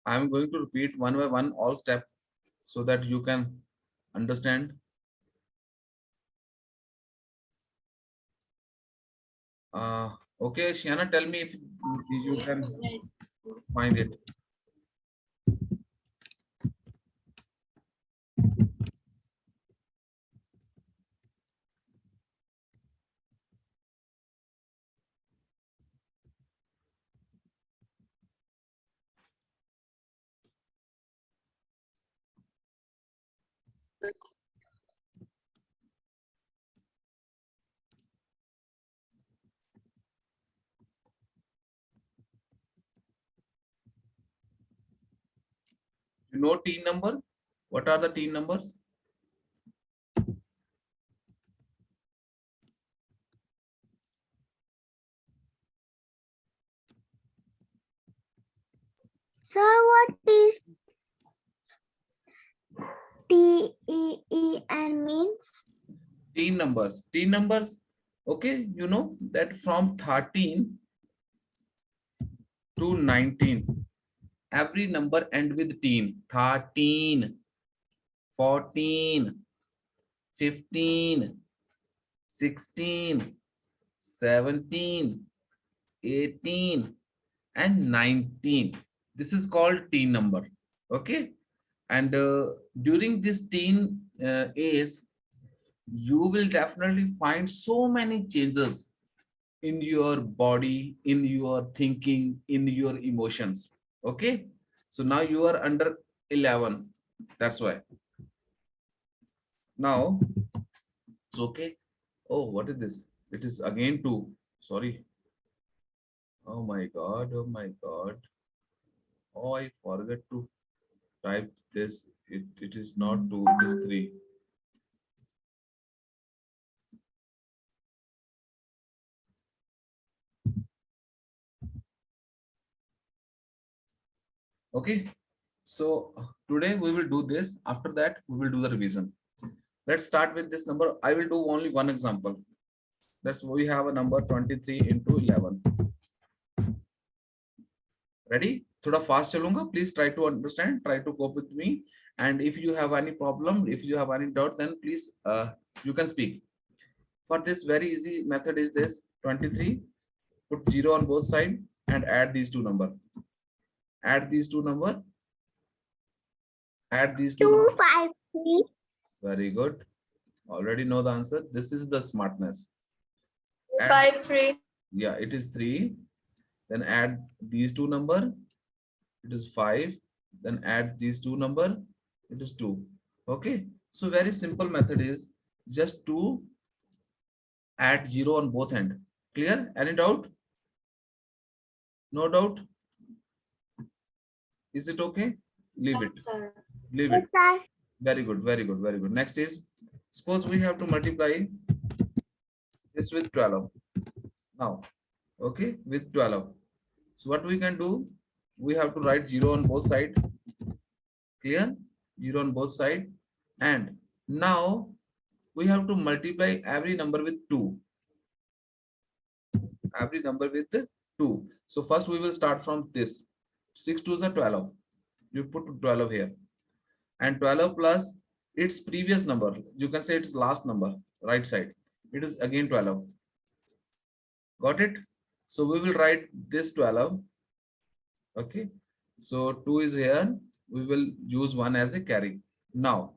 I'm going to repeat one by one all steps so that you can understand. Okay, Shiana, tell me if you can find it. You know team number? What are the team numbers? Sir, what is TEEN means? Team numbers. Team numbers. Okay, you know that from 13 to 19, every number end with teen. 13, 14, 15, 16, 17, 18, and 19. This is called teen number. Okay, and during this teen age, you will definitely find so many changes in your body, in your thinking, in your emotions. Okay, so now you are under 11. That's why. Now it's okay. Oh, what is this? It is again 2. Sorry. Oh my god. Oh my god. Oh, I forgot to type this. It is not 2, it is 3. Okay. So today we will do this. After that, we will do the revision. Let's start with this number. I will do only one example. That's we have a number 23 into 11. Ready? थोड़ा fast चलूंगा. Please try to understand. Try to cope with me. And if you have any problem, if you have any doubt, then please you can speak. For this very easy method is this 23. Put 0 on both sides and add these two number. Add these two number. Add these two. 253. Very good. Already know the answer. This is the smartness. 53. Yeah, it is 3. Then add these two number. It is 5. Then add these two number. It is 2. Okay. So very simple method is just to add 0 on both end. Clear? Any doubt? No doubt? Is it okay? Leave it. Sir. Leave Yes, it. sir. Very good. Very good. Very good. Next is, suppose we have to multiply this with 12. Now, okay, with 12. So what we can do, we have to write 0 on both sides. Clear? 0 on both sides. And now we have to multiply every number with 2. Every number with 2. So first we will start from this. 6 2s are 12. You put 12 here. And 12 plus its previous number. You can say its last number, right side. It is again 12. Got it? So we will write this 12. Okay. So 2 is here. We will use 1 as a carry. Now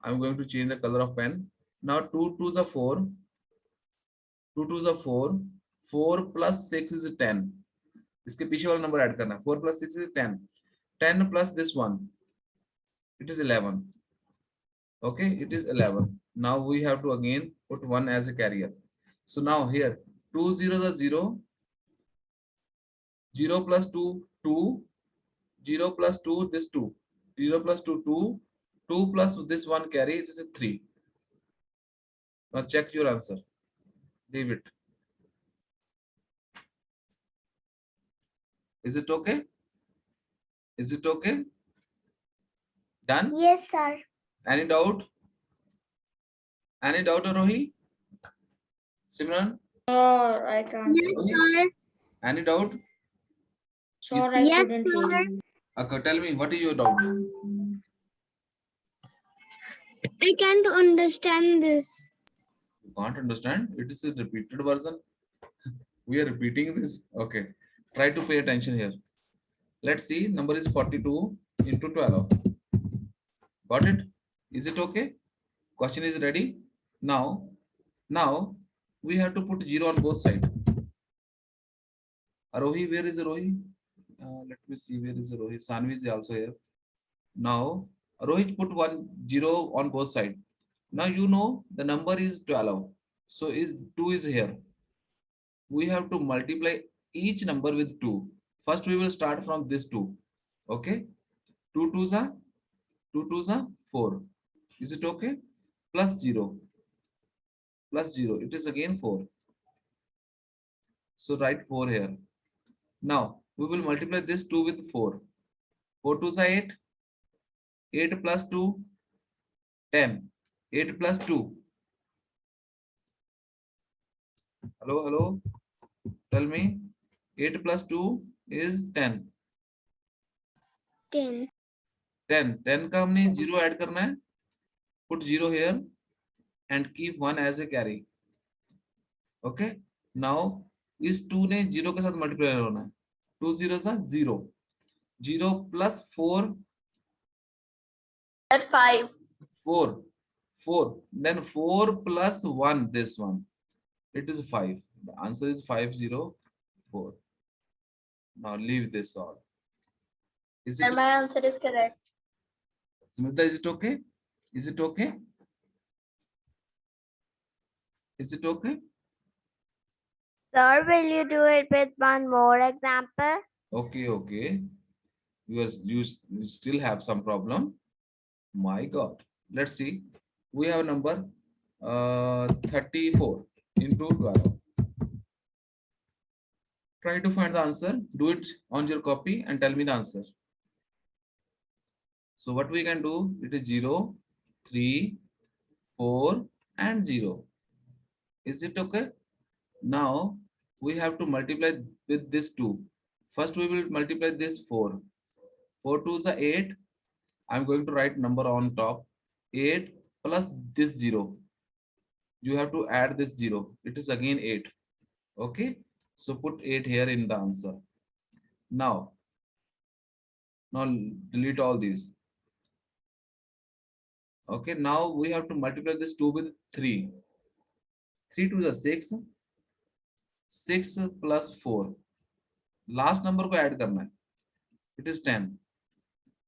I'm going to change the color of pen. Now 2 2s are 4. 2 2s are 4. 4 plus 6 is 10. इसके पीछे वाला number add करना. 4 plus 6 is 10. 10 plus this one, it is 11. Okay, it is 11. Now we have to again put 1 as a carrier. So now here 2 zeros are 0. 0 plus 2 2. 0 plus 2 this 2. 0 plus 2 2. 2 plus this one carry, it is a 3. Now check your answer. Leave it. Is it okay? Is it okay? Done? Yes, sir. Any doubt? Any doubt, Rohi? Simran? Sir, I can't. Yes, sir. Any doubt? Sir, I Yes, couldn't sir. hear you. Okay, tell me, what is your doubt? I can't understand this. You can't understand? It is a repeated version. We are repeating this. Okay. Try to pay attention here. Let's see. Number is 42 into 12. Got it? Is it okay? Question is ready. Now we have to put 0 on both sides. Arohi, where is Arohi? Let me see. Where is Arohi? Sanvi is also here. Now, Rohit put 0 on both sides. Now you know the number is 12. So is 2 is here. We have to multiply each number with 2. First we will start from this 2. Okay? 2 2s are 2 2s are 4. Is it okay? Plus 0. Plus 0. It is again 4. So write 4 here. Now we will multiply this 2 with 4. 4 2s are 8. 8 plus 2, 10. 8 plus 2. Hello, hello. Tell me. 8 plus 2 is 10. 10. 10 का हमने 0 add करना है. Put 0 here and keep 1 as a carry. Okay. Now इस 2 ने 0 के साथ multiply होना है. 2 zeros are 0. 0 plus 4. At 5. 4. 4. Then 4 plus 1. This one. It is 5. The answer is 504. Now leave this all. Is it? And my answer is correct. Smita, is it okay? Is it okay? Is it okay? Sir, will you do it with one more example? Okay, okay. You still have some problem. My God. Let's see. We have a number 34 into 12. Try to find the answer. Do it on your copy and tell me the answer. So what we can do, it is 0, 3, 4 and 0. Is it okay? Now we have to multiply with this 2. First we will multiply this 4. 4 2s are 8. I'm going to write number on top. 8 plus this 0. You have to add this 0. It is again 8. Okay. So put 8 here in the answer. Now delete all these. Okay. Now we have to multiply this 2 with 3. 3 to the 6. 6 plus 4. Last number को add करना है. It is 10.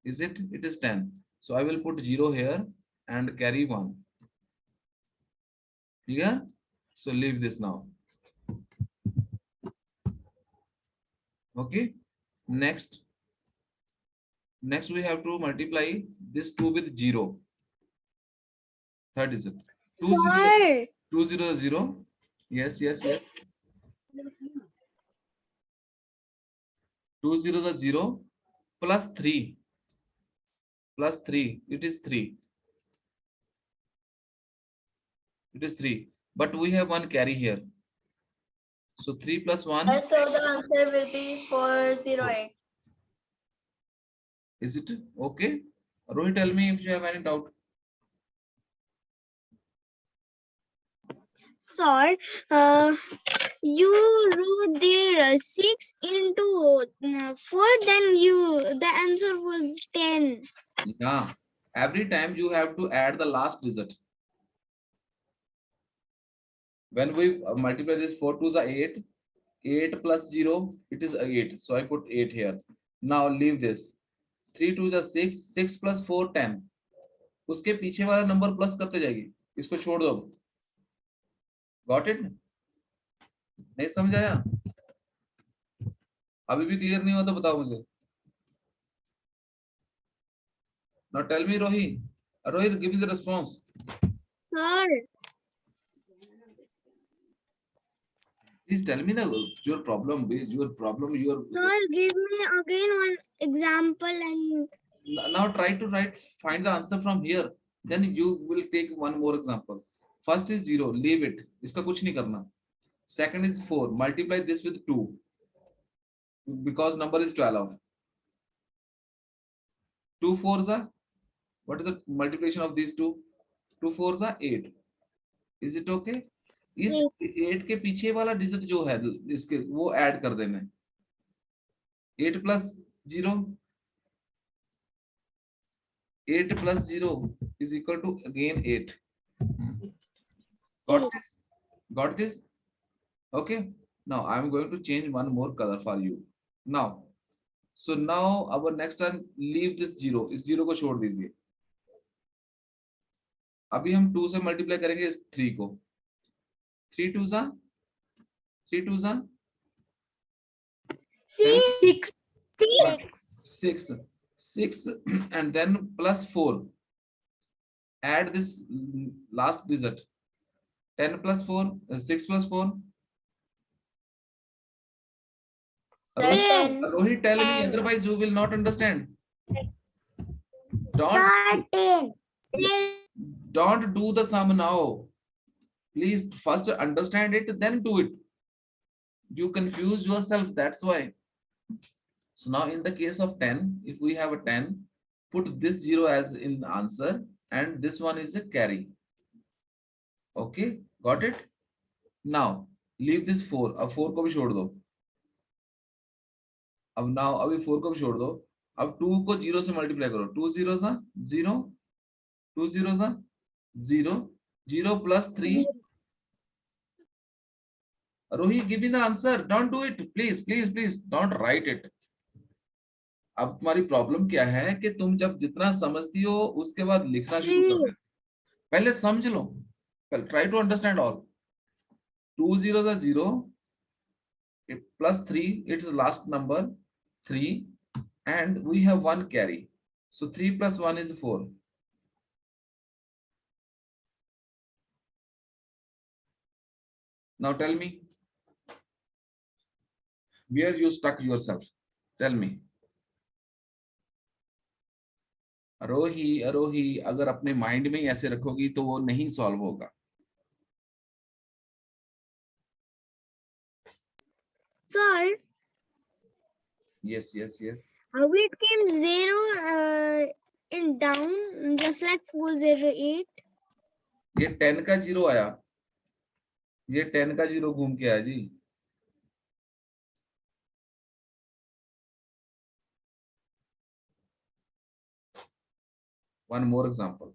Is it? It is 10. So I will put 0 here and carry 1. Clear? So leave this now. Okay. Next we have to multiply this 2 with 0. Third is it? 2 0, 2 0 0. Yes. 2 0 0 plus 3. Plus 3. It is 3. It is 3. But we have one carry here. So 3 plus 1. So the answer will be 408. Is it okay? Rohit, tell me if you have any doubt. Sir, you wrote there 6 into 4, then the answer was 10. Yeah. Every time you have to add the last digit. When we multiply this 4 2s are 8. 8 plus 0, it is 8. So I put 8 here. Now leave this. 3 2s are 6. 6 plus 4 10. उसके पीछे वाला number plus करते जाएगी. इसको छोड़ दो. Got it? नहीं समझ आया? अभी भी क्लियर नहीं हुआ तो बताओ मुझे. Now tell me, Rohit. Rohit, give me the response. Sir, Please tell me your problem. sir, give me again one example and Now try to find the answer from here. Then you will take one more example. First is 0. Leave it. इसका कुछ नहीं करना. Second is 4. Multiply this with 2. Because number is 12. 2 fours are, what is the multiplication of these two? 2 fours are 8. Is it okay? इस 8 के पीछे वाला digit जो है इसके वो ऐड कर देना है. 8 plus 0, 8 plus 0 is equal to again 8. Got this? Got this? Okay. Now I am going to change one more color for you. Now, so now our next turn, leave this 0. इस 0 को छोड़ दीजिए. अभी हम 2 से मल्टीप्लाई करेंगे इस 3 को. 3 2s are 3 2s are 6. 6 6 and then plus 4. Add this last digit. 10 plus 4 6 plus 4. 10. Rohit, tell me, 10. otherwise you will not understand. Don't 10. don't do the sum now. Please first understand it, then do it. You confuse yourself, that's why. So now in the case of 10, if we have a 10, put this 0 as in answer and this one is a carry. Okay, got it? Now leave this 4. अब 4 को भी छोड़ दो. अब now अभी 4 को भी छोड़ दो. अब 2 को 0 से मल्टीप्लाई करो. 2 zeros are 0, 2 zeros are 0, 0 plus 3. Rohi, give me the answer. Don't do it. Please, please, please. Don't write it. अब तुम्हारी प्रॉब्लम क्या है कि तुम जब जितना समझती हो उसके बाद लिखना शुरू कर दो. पहले समझ लो. Try to understand all. 2 zeros are 0. Plus 3, it is last number 3. And we have 1 carry. So 3 plus 1 is 4. Now tell me, where you stuck yourself? Tell me. आरोही अगर अपने माइंड में ही ऐसे रखोगी तो वो नहीं सॉल्व होगा. Sir, Yes. how it came 0 in down, just like 408? ये 10 का 0 आया. ये 10 का 0 घूम के आया जी. One more example.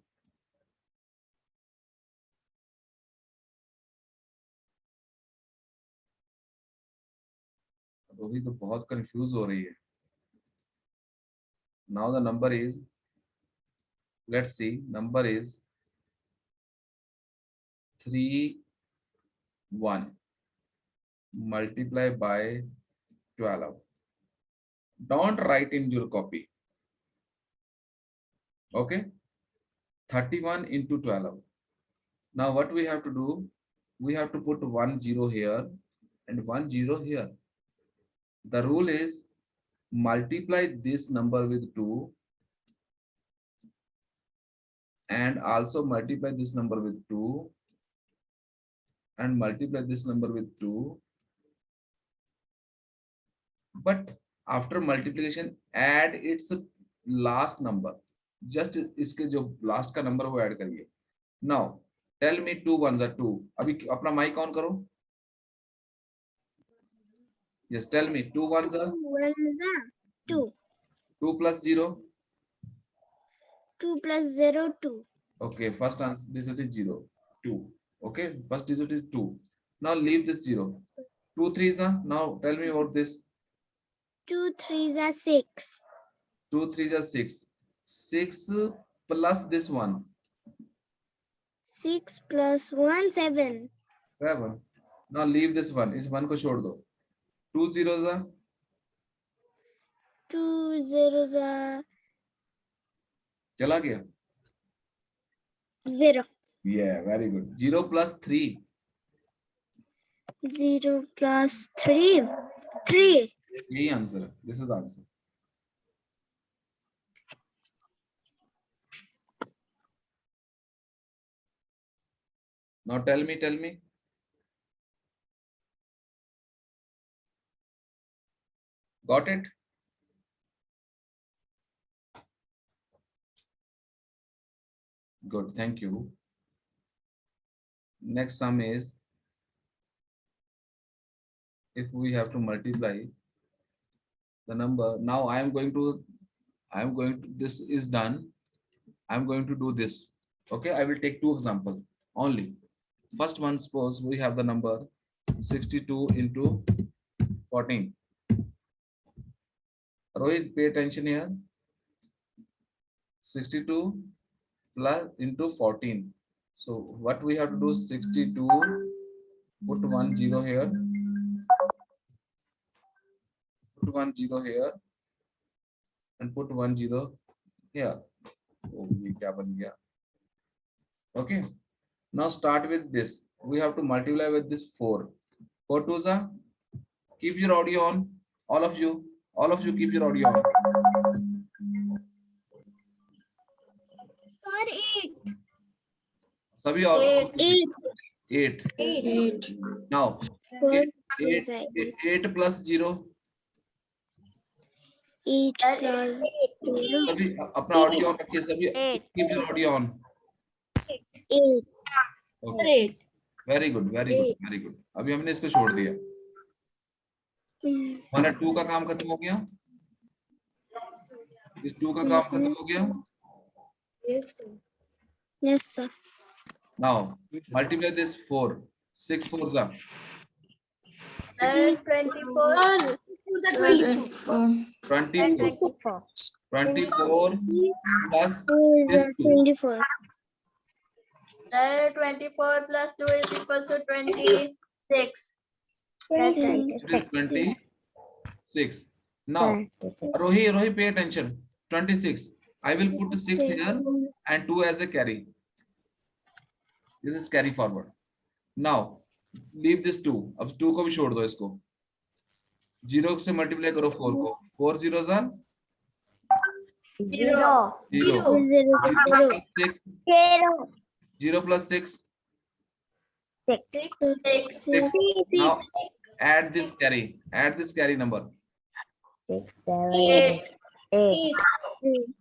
रोही तो बहुत कंफ्यूज हो रही है. Now the number is, let's see, number is 3 1 multiply by 12. Don't write in your copy. Okay, 31 into 12. Now what we have to do, we have to put 1 0 here and 1 0 here. The rule is multiply this number with 2 and also multiply this number with 2 and multiply this number with 2. But after multiplication, add its last number. Just इसके जो last का number वो add करिए. Now tell me 2 1s are 2. अभी अपना mic on करो. Yes, tell me 2 1s are 2. 2 plus 0. 2 plus 0, 2. Okay, first answer digit is 0, 2. Okay, first digit is 2. Now leave this 0. 2 3s are, now tell me about this. 2 3s are 6. 2 3s are 6. 6 plus this one. 6 plus 1, 7. 7. Now leave this one. इस 1 को छोड़ दो. 2 zeros are 2 zeros are चला गया. 0. Yeah, very good. 0 plus 3. 0 plus 3. 3. यही answer है. This is the answer. Now tell me. Got it? Good, thank you. Next sum is, if we have to multiply the number, now I am going to, this is done. I'm going to do this. Okay, I will take two examples only. First one, suppose we have the number 62 into 14. Rohit, pay attention here. 62 plus into 14. So what we have to do, 62, put 1 0 here, put 1 0 here, and put 1 0 here. Oh, ये क्या बन गया? Okay. Now start with this. We have to multiply with this 4. 4 2s are. Keep your audio on. All of you keep your audio on. Sir, 8. सभी और 8. 8. Now 4 8 plus 0. 8 plus 0. सभी अपना audio on रखिए. सभी keep your audio on. 8. Okay. Very good, very good, very good. अभी हमने इसको छोड़ दिया. हमारा 2 का काम खत्म हो गया. इस 2 का काम खत्म हो गया. Yes, sir. Now multiply this 4. 6 4s are. 24. 24 plus 4 this is 2. 24. 24 plus 2 is equal to 26. It is 26. Now Rohi, pay attention. 26. I will put 6 here and 2 as a carry. This is carry forward. Now leave this 2. अब 2 को भी छोड़ दो इसको. 0 से multiply करो 4 को. 4 zeros are 0. 0. 0. 0 plus 6. 6. 6. Now add this carry. Add this carry number. 8.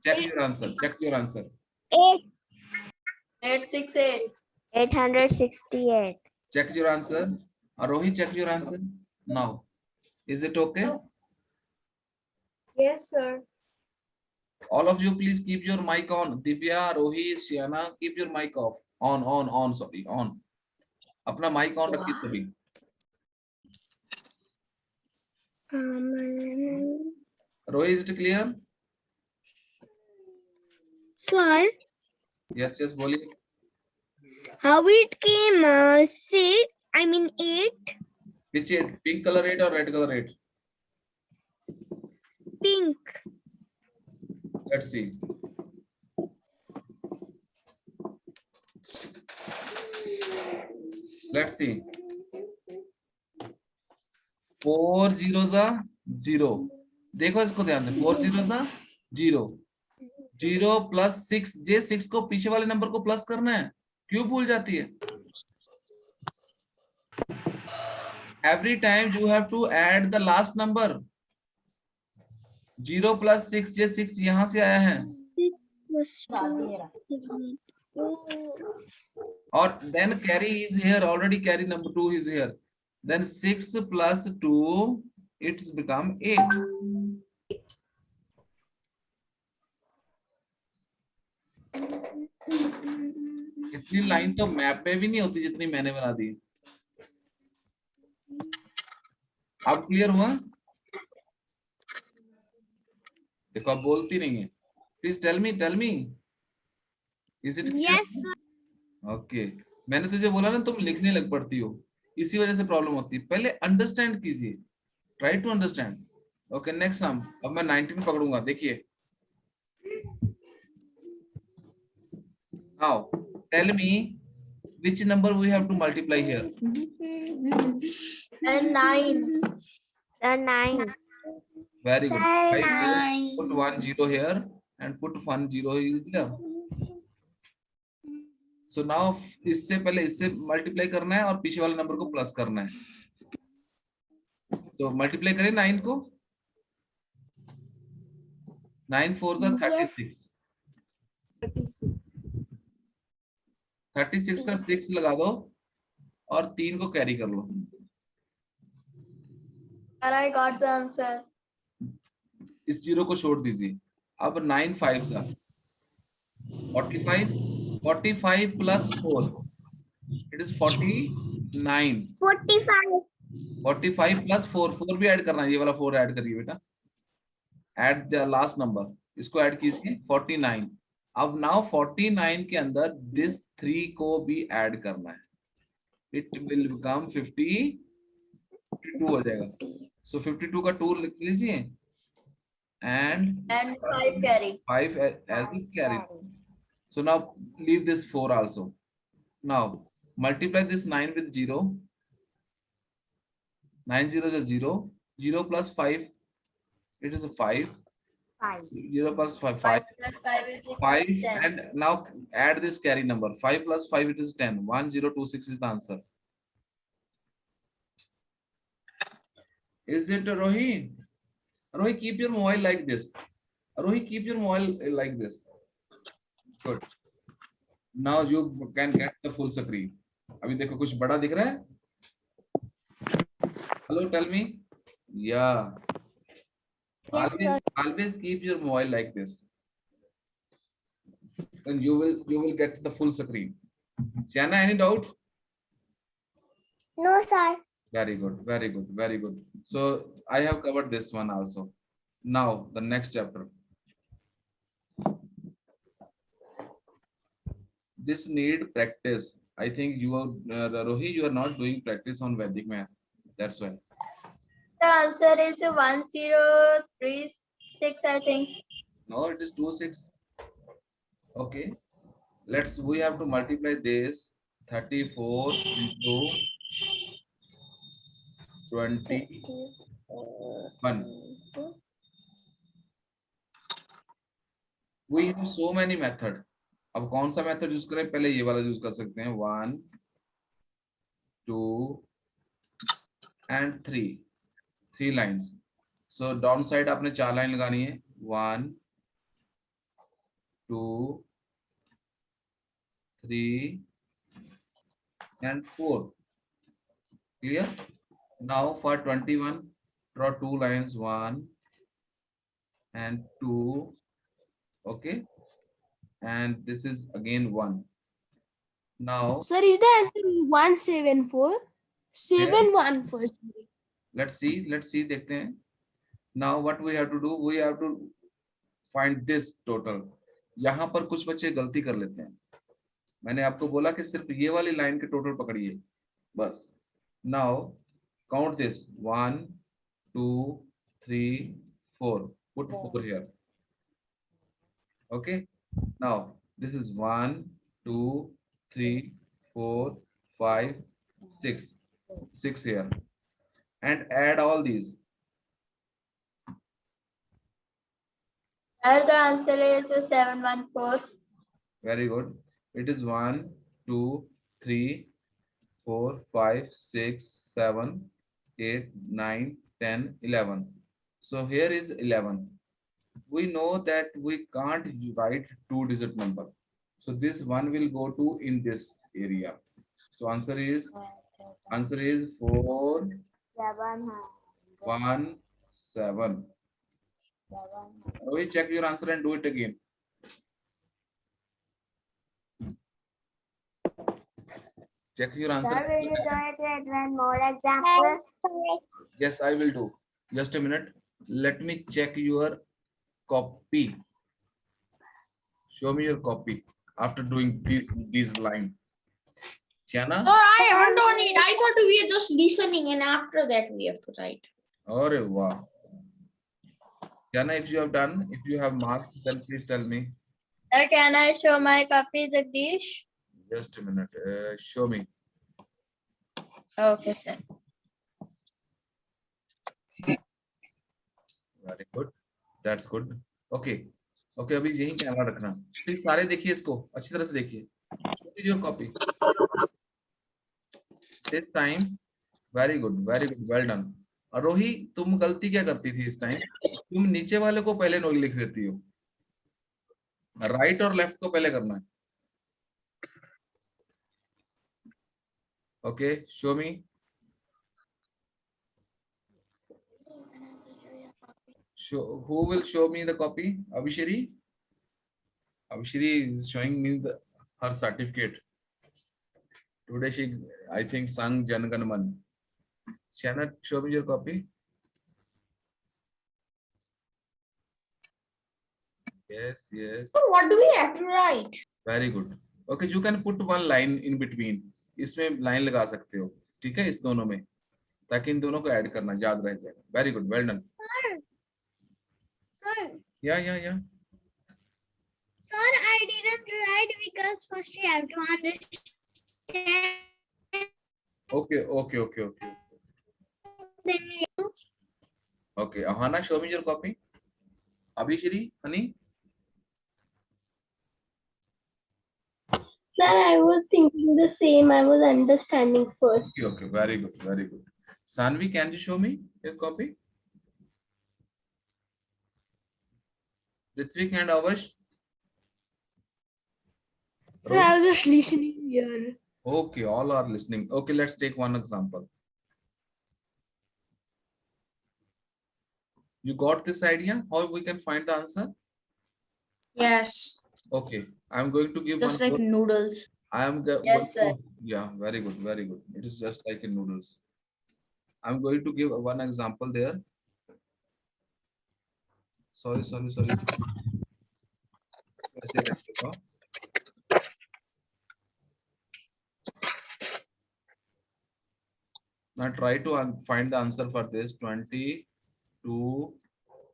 Check your answer. Check your answer. 868. 868. Check your answer. Rohi, check your answer. Now, is it okay? Yes, sir. All of you, please keep your mic on. Divya, Rohi, Shiana, keep your mic off. On. Sorry, on. अपना mic on रखिए सभी. Rohi, is it clear? Sir, Yes, बोलिए. how it came 8 Which 8? Pink color 8 or red color 8? pink. Let's see. Let's see. 4 zeros are 0. देखो इसको ध्यान से. 4 zeros are 0. 0 plus 6. जे 6 को पीछे वाले नंबर को प्लस करना है. क्यों भूल जाती है? Every time you have to add the last number. 0 plus 6. ये 6 यहाँ से आया है. और then carry is here. Already carry number 2 is here. Then 6 plus 2, it's become 8. इतनी लाइन तो मैप में भी नहीं होती जितनी मैंने बना दी. अब क्लियर हुआ? देखो अब बोलती नहीं है. Please tell me. Is it? Yes, sir. Okay. मैंने तुझे बोला ना तुम लिखने लग पड़ती हो, इसी वजह से प्रॉब्लम होती है. पहले अंडरस्टैंड कीजिए. Try to understand. Okay, next sum. अब मैं 19 पकड़ूंगा. देखिए. Now tell me which number we have to multiply here. And 9. The 9. Very good. Nine. Right here, put 1 0 here and put 1 0 here. So now इससे पहले इससे multiply करना है और पीछे वाले नंबर को प्लस करना है. तो मल्टीप्लाई करें 9 को. 9 4s are 36. 36 का 6 लगा दो और 3 को कैरी कर लो। Sir, I got the answer. इस 0 को छोड़ दीजिए। अब 9 5 सा 45, 45 प्लस 4 इट इज 49, 45. 45 प्लस 4, 4 भी ऐड करना है, ये वाला 4 ऐड करिए बेटा, ऐड द लास्ट नंबर, इसको ऐड कीजिए 49। अब नाउ 49 के अंदर दिस 3 को भी ऐड करना है, इट विल बिकम 52 हो जाएगा। सो 52 का 2 लिख लीजिए and And 5 carry. 5 as it carried. So now leave this 4 also. Now multiply this 9 with 0. 9 0 is 0. 0 plus 5, it is a 5. 5. 0 plus 5, 5 5. plus 5 is equal 5 to 10. and now add this carry number. 5 plus 5, it is 10. 1026 is the answer. Is it Rohi? Rohi, keep your mobile like this. Rohi, keep your mobile like this. Good. Now you can get the full screen. अभी देखो कुछ बड़ा दिख रहा है? Hello, tell me. Yeah. Yes, sir. Always keep your mobile like this. Then you will get the full screen. Sienna, any doubt? No, sir. Very good, very good, very good. So I have covered this one also. Now the next chapter. This need practice. I think you are Rohi, you are not doing practice on Vedic math. That's why. The answer is 1036, I think. No, it is 26. Okay. We have to multiply this 34 into 21. We have so many method. अब कौन सा method use करें? पहले ये वाला use कर सकते हैं, 1 2 and 3 lines. So down side आपने 4 लाइन लगानी है, 1 2 3 and 4। Clear? Now for 21, draw 2 lines, 1 and 2. Okay, and this is again 1. Now Sir, is the answer 174? 714. let's see देखते हैं। Now what we have to do, we have to find this total. यहाँ पर कुछ बच्चे गलती कर लेते हैं, मैंने आपको बोला कि सिर्फ ये वाली लाइन के टोटल पकड़िए बस। Now count this 1 2 3 4, put 4 here. Okay, now this is 1 2 3 4 5 6 here, and add all these. Sir, the answer is 714. Very good. It is 1 2 3 4 5 6 7 8 9 10 11. So here is 11. We know that we can't write 2-digit number, so this one will go to in this area. So answer is 4 1 7. We check your answer and do it again. Check your answer. Sir, will you do it with one more example? Yes, I will do. Just a minute. Let me check your copy. Show me your copy after doing these lines. Shiana? No, I haven't done it. I thought we were just listening and after that we have to write. Oh, wow. Shiana, if you have done, if you have marked, then please tell me. Sir, can I show my copy, Jagdish? Just a minute. Show me. Okay, sir. Very good. That's good. Okay. Okay, अभी यही camera रखना। Please सारे देखिए इसको, अच्छी तरह से देखिए। Show me your copy. This time, very good, well done. रोही, तुम गलती क्या करती थी इस टाइम? तुम नीचे वाले को पहले नो लिख देती हो, राइट और लेफ्ट को पहले करना है। Okay, show me. Who will show me the copy? Abhishri? Abhishri is showing me her certificate. Today she, I think, sang Jan Gan Man. Shanna, show me your copy. Yes, yes. So what do we have to write? Very good. Okay, you can put one line in between. इसमें line लगा सकते हो, ठीक है, इस दोनों में, ताकि इन दोनों को ऐड करना याद रह जाएगा. Very good, well done. Sir, या sir, I didn't write because first you have to understand. Okay. Then you Okay, Ahana, show me your copy. Abhishri, honey. Sir, I was thinking the same. I was understanding first. Okay, very good. Sanvi, can you show me your copy? Ritvik and Avash. Sir, I was just listening here. Okay, all are listening. Okay, let's take one example. You got this idea? How we can find the answer? Yes, Okay, I'm going to give just one. like more. noodles. I am Yes, sir. Yeah, very good. It is just like in noodles. I'm going to give one example there. Sorry. ऐसे रखते हो. Now try to find the answer for this. 22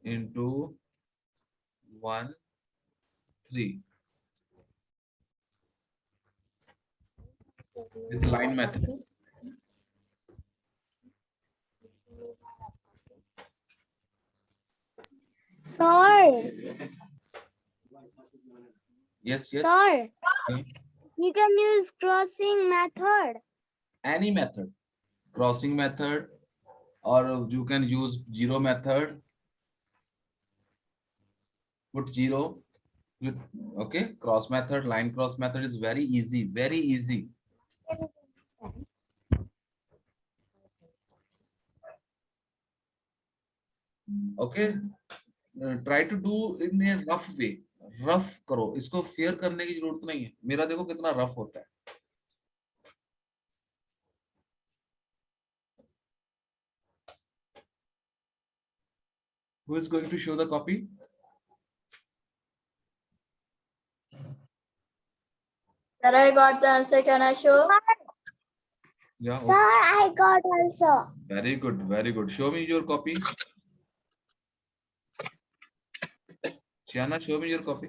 into 1, 3. With line method. sir, Yes. sir, Yeah. you can use crossing method. Any method. Crossing method, or you can use zero method. Put 0. Okay, cross method, line cross method is very easy. Okay, try to do in a rough way. Rough करो, इसको fair करने की जरूरत नहीं है. मेरा देखो कितना रफ होता है. Who is going to show the copy? Sir, I got the answer. Can I show? Yeah. Sir, I got also. Very good. Show me your copy. Shiana, show me your copy.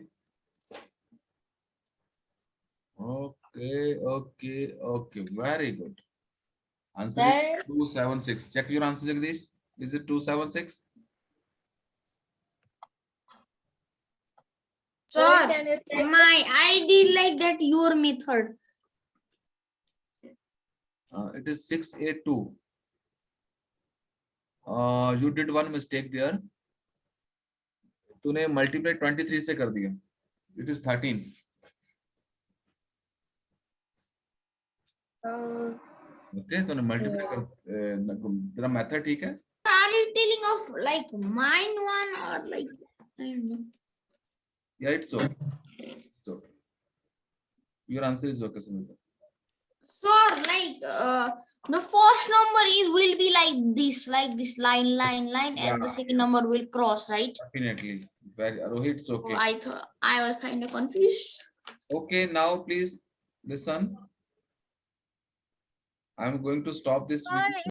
Okay. Very good. Answer is Sir. 276. Check your answer, Jagdish. Is it 276? Sir, Can you check? my ID like that your method. It is 682. You did one mistake there. तूने multiply 23 से कर दिया. It is 13. Okay, तूने multiply कर तेरा method ठीक है? Are you telling of like mine one or like I don't know? Yeah, it's okay. So your answer is okay, Sumita. Sir, like the first number will be like this line, and the second number will cross, right? Definitely. Very Rohit, it's So okay. I thought I was kind of confused. Okay, now please listen. I'm going to stop this video.